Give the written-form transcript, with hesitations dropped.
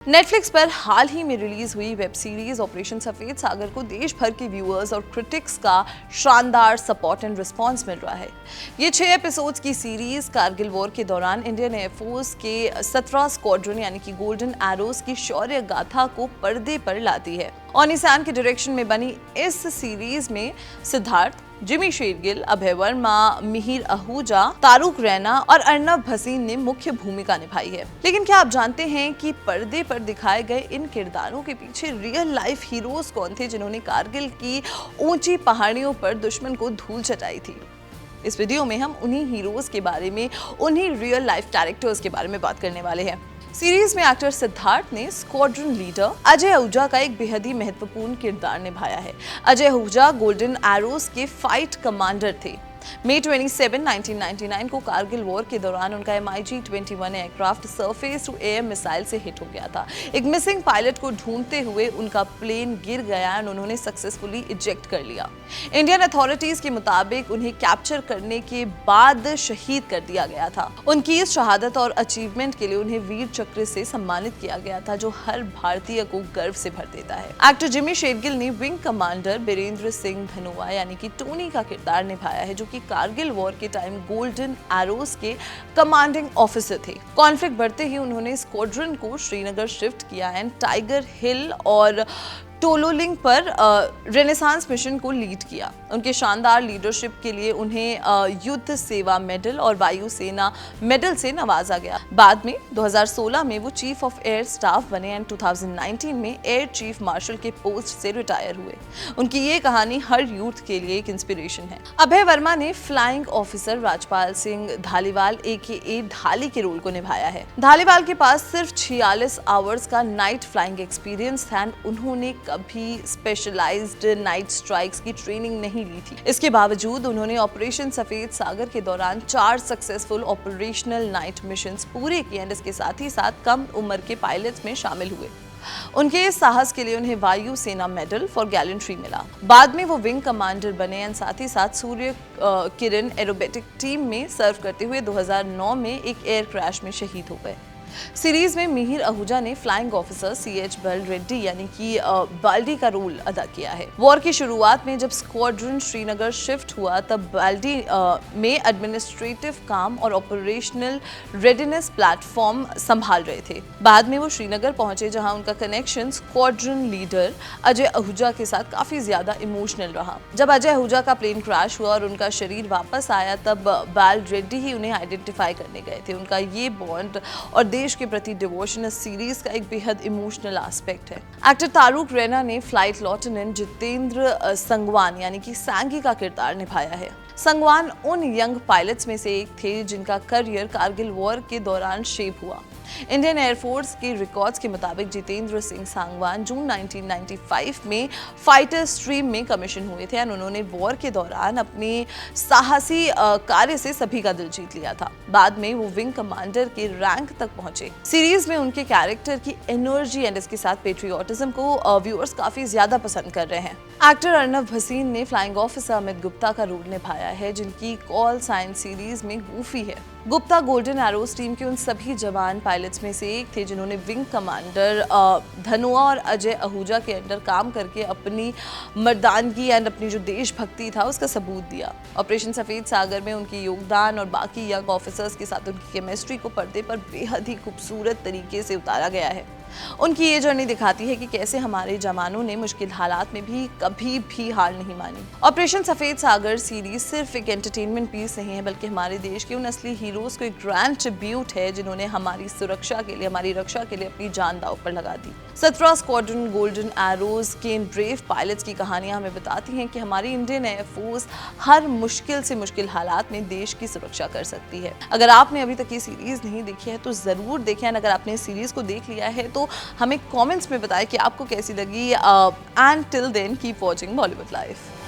Netflix पर हाल ही में release हुई वेब सीरीज ऑपरेशन सफेद सागर को देश भर के व्यूअर्स और क्रिटिक्स का शानदार सपोर्ट एंड रिस्पांस मिल रहा है। ये 6 एपिसोड्स की सीरीज कारगिल वॉर के दौरान इंडियन एयरफोर्स के 17 स्क्वाड्रन यानी कि गोल्डन एरोज की शौर्य गाथा को पर्दे पर लाती है। ओनी सैन के डायरेक्शन में बनी इस सीरीज में सिद्धार्थ, जिमी शेरगिल, अभय वर्मा, मिहिर आहूजा, तारुक रैना और अर्नब भसीन ने मुख्य भूमिका निभाई है। लेकिन क्या आप जानते हैं कि पर्दे पर दिखाए गए इन किरदारों के पीछे रियल लाइफ हीरोज कौन थे जिन्होंने कारगिल की ऊंची पहाड़ियों पर दुश्मन को धूल चटाई थी? इस वीडियो में हम उन्हीं हीरोज के बारे में, उन्हीं रियल लाइफ कैरेक्टर्स के बारे में बात करने वाले हैं। सीरीज में एक्टर सिद्धार्थ ने स्क्वाड्रन लीडर अजय आहूजा का एक बेहद ही महत्वपूर्ण किरदार निभाया है। अजय आहूजा गोल्डन एरोज के फाइट कमांडर थे। मई 27, 1999 को कारगिल वॉर के दौरान उनका MiG-21 aircraft surface to air missile से हिट हो गया था। एक मिसिंग पायलट को ढूंढते हुए उनका प्लेन गिर गया और उन्होंने सक्सेसफुली इजेक्ट कर लिया। इंडियन अथॉरिटीज के मुताबिक उन्हें कैप्चर करने के बाद शहीद कर दिया गया था। उनकी इस शहादत और अचीवमेंट के लिए उन्हें वीर चक्र से सम्मानित किया गया था, जो हर भारतीय को गर्व से भर देता है। एक्टर जिमी शेरगिल ने विंग कमांडर बीरेंद्र सिंह धनोआ यानी कि टोनी का किरदार निभाया है, जो कि कारगिल वॉर के टाइम गोल्डन एरोज के कमांडिंग ऑफिसर थे। कॉन्फ्लिक्ट बढ़ते ही उन्होंने स्क्वाड्रन को श्रीनगर शिफ्ट किया एंड टाइगर हिल और टोलोलिंग पर रेनेसांस मिशन को लीड किया। उनके शानदार लीडरशिप के लिए उन्हें युद्ध सेवा मेडल और वायुसेना मेडल से नवाजा गया। बाद में 2016 में वो चीफ ऑफ एयर स्टाफ बने एंड 2019 में एयर चीफ मार्शल के पोस्ट से रिटायर हुए। उनकी ये कहानी हर यूथ के लिए एक इंस्पिरेशन है। अभय वर्मा ने flying officer Rajpal Singh Dhaliwal AKA ढाली के रोल को निभाया है। धालीवाल के पास सिर्फ 46 आवर्स का नाइट फ्लाइंग एक्सपीरियंस था एंड उन्होंने कभी स्पेशलाइज्ड नाइट स्ट्राइक्स की ट्रेनिंग नहीं ली थी। इसके बावजूद उन्होंने ऑपरेशन सफेद सागर के दौरान 4 सक्सेसफुल ऑपरेशनल नाइट मिशंस पूरे किए एंड इसके साथ ही साथ कम उम्र के पायलट्स में शामिल हुए। उनके इस साहस के लिए उन्हें वायु सेना मेडल फॉर गैलेंट्री मिला। बाद में वो विंग कमांडर बने एंड साथ ही साथ सूर्य किरण एरोबेटिक टीम में सर्व करते हुए 2009 में एक एयर क्रैश में शहीद हो गए। सीरीज में मिहिर आहूजा ने फ्लाइंग ऑफिसर CH बल रेड्डी यानी कि बाल्डी का रोल अदा किया है। वॉर की शुरुआत में जब स्क्वाड्रन श्रीनगर शिफ्ट हुआ तब बाल्डी में एडमिनिस्ट्रेटिव काम और ऑपरेशनल रेडीनेस प्लेटफॉर्म संभाल रहे थे। बाद में वो श्रीनगर पहुंचे जहां उनका connection squadron leader Ajay Ahuja के साथ काफी ज्यादा इमोशनल रहा। जब अजय आहूजा का प्लेन क्रैश हुआ और उनका शरीर वापस आया तब बाल रेड्डी ही उन्हें आइडेंटिफाई करने गए थे। उनका ये बॉन्ड और देश के प्रति डिवोशन इस सीरीज का एक बेहद इमोशनल एस्पेक्ट है। एक्टर तारुक रैना ने फ्लाइट लेफ्टिनेंट जितेंद्र संगवान यानी कि सैंगी का किरदार निभाया है। संगवान उन यंग पायलट्स में से एक थे जिनका करियर कारगिल वॉर के दौरान शेप हुआ। इंडियन एयरफोर्स के रिकॉर्ड्स के मुताबिक जितेंद्र सिंह सांगवान जून 1995 में फाइटर स्ट्रीम में कमीशन हुए थे और उन्होंने वॉर के दौरान अपने साहसी कार्य से सभी का दिल जीत लिया था। बाद में वो विंग कमांडर के रैंक तक पहुंचे। सीरीज में उनके कैरेक्टर की एनर्जी एंड इसके साथ पेट्रियोटिज्म को व्यूअर्स काफी ज्यादा पसंद कर रहे हैं। एक्टर अर्नब भसीन ने फ्लाइंग ऑफिसर अमित गुप्ता का रोल निभाया है, जिनकी कॉल साइन सीरीज में गूफी है। गुप्ता गोल्डन एरोज टीम के उन सभी जवान पायलट्स में से एक थे जिन्होंने विंग कमांडर धनोआ और अजय आहूजा के अंडर काम करके अपनी मर्दानगी एंड अपनी जो देशभक्ति था उसका सबूत दिया। ऑपरेशन सफेद सागर में उनके योगदान और बाकी यंग ऑफिसर्स के साथ उनकी केमिस्ट्री को पर्दे पर बेहद ही खूबसूरत तरीके से उतारा गया है। उनकी ये जर्नी दिखाती है कि कैसे हमारे जवानों ने मुश्किल हालात में भी कभी भी हार नहीं मानी। ऑपरेशन सफेद सागर सीरीज सिर्फ एक एंटरटेनमेंट पीस नहीं है, बल्कि हमारे देश के उन असली हीरोज को एक ग्रैंड ट्रिब्यूट है जिन्होंने हमारी सुरक्षा के लिए, हमारी रक्षा के लिए अपनी जान दांव पर लगा दी। 17 स्क्वाड्रन गोल्डन एरोज के इन ब्रेव पायलट्स की कहानियां हमें बताती हैं कि हमारी इंडियन एयरफोर्स हर मुश्किल से मुश्किल हालात में देश की सुरक्षा कर सकती है। अगर आपने अभी तक ये सीरीज नहीं देखी है तो जरूर देखें। अगर आपने इस सीरीज को देख लिया है तो हमें कमेंट्स में बताएं कि आपको कैसी लगी। And till then keep watching Bollywood life.